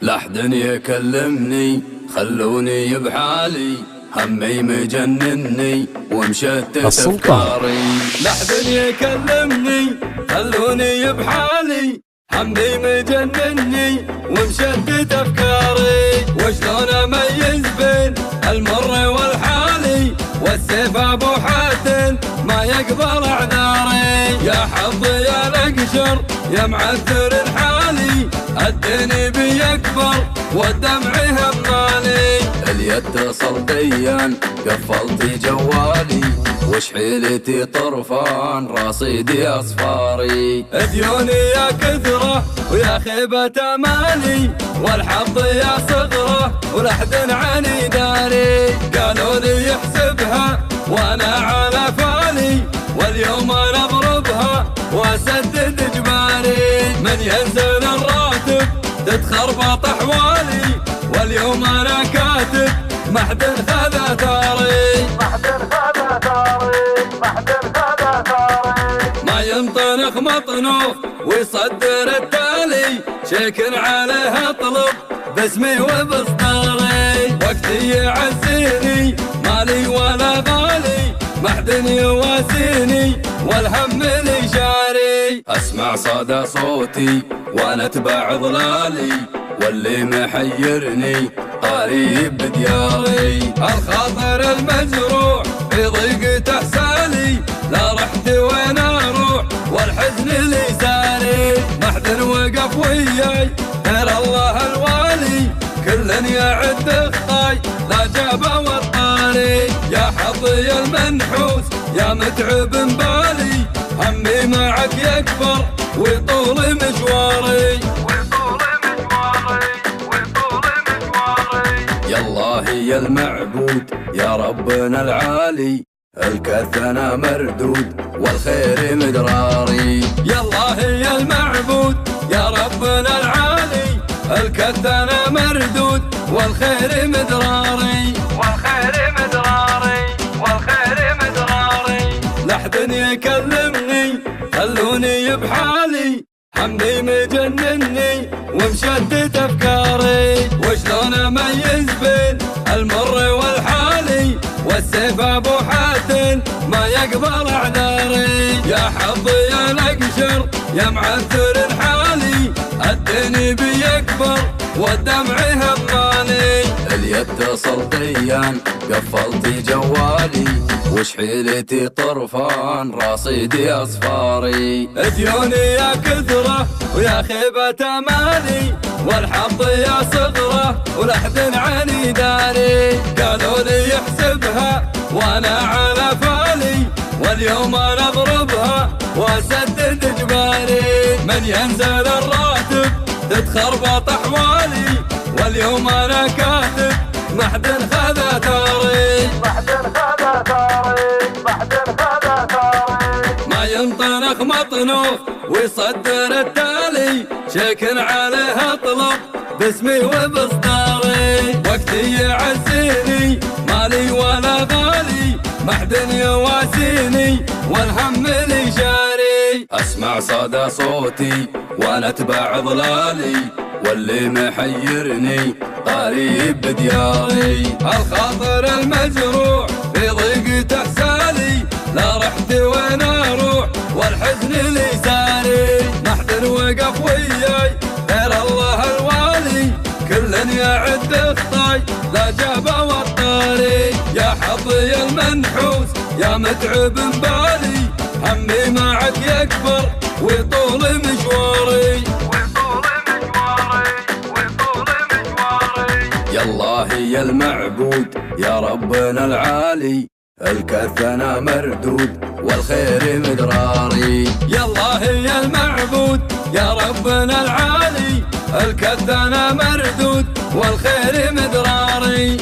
لحد يكلمني خلوني بحالي، همي مجنني ومشتت افكاري. لحد يكلمني خلوني بحالي، همي مجنني ومشتت افكاري. وشلون اميز بين المر والحالي، والسيف ابو حاتم ما يقبل اعذاري. يا حظي يا الاقشر يا معذر الحالي، الدين بيكبر والدمع همالي. اليد صلديا قفلتي جوالي، وش حيلتي طرفان رصيدي اصفاري. ديوني يا كثره ويا خيبة امالي، والحظ يا صغره ولحد عني داري. قالوا لي يحسبها وانا على فالي، واليوم انا اضربها واسدد اجباري. من ينزل الراتب تتخربط احوالي، واليوم انا كاتب محد خذ ثاري. ما ينطنخ مطنوخ ويصدر التالي، شيك عليها طلب باسمي وبصداري. وقتي يعزيني مالي ولا غالي، محد يواسيني والهم لي جاري. اسمع صدى صوتي وانا اتبع ضلالي، واللي محيرني قريب بدياري. الخاطر المجروح في ضيق تحسالي، لا رحت وين اروح والحزن لي ساري. محد وقف وياي غير الله الوالي، كل يعد اخطاي لا جاب وطاري. يا حظي المنحوس يا متعب بالي، همي معك يكبر ويطول مشواري. يا الله يا المعبود يا ربنا العالي، الكثنا مردود والخير مدراري. يا الله يا المعبود يا ربنا العالي، الكثنا مردود والخير مدراري. لحد يكلمني خلوني بحالي، همي مجنني ومشتت افكاري. وشلون اميز بين المر والحالي، والسيف ابو حاتم ما يقبل اعذاري. يا حظي يا الاقشر يا معذر الحالي، الدين بيكبر والدمع همالي. اليد صلديا قفلتي جوالي، وش حيلتي طرفان رصيدي اصفاري. ديوني يا كثره ويا خيبة امالي، والحظ يا صغره ولحد عني داري. قالوا لي يحسبها وانا على فالي، واليوم انا اضربها واسدد اجباري. من ينزل الراتب تتخربط احوالي، واليوم انا كاتب محد خذ ثاري. ما ينطنخ مطنوخ ويصدر التالي، شيك عليها طلب باسمي وبصداري. وقتي يعزيني مالي ولا غالي، محد يواسيني والهم لي جاري. اسمع صدى صوتي وانا اتبع ضلالي، واللي محيرني قريب بدياري. الخاطر المجروح في ضيق تحسالي، لا رحت وين اروح والحزن لي ساري. محد وقف وياي غير الله الوالي، كل يعد اخطاي لا جاب وطاري. يا حظي المنحوس يا متعب بالي، همي معك يكبر ويطول مشواري. يا الله يا المعبود يا ربنا العالي، الكثنا مردود والخير مدراري. يا الله يا المعبود يا ربنا العالي، الكثنا مردود والخير مدراري.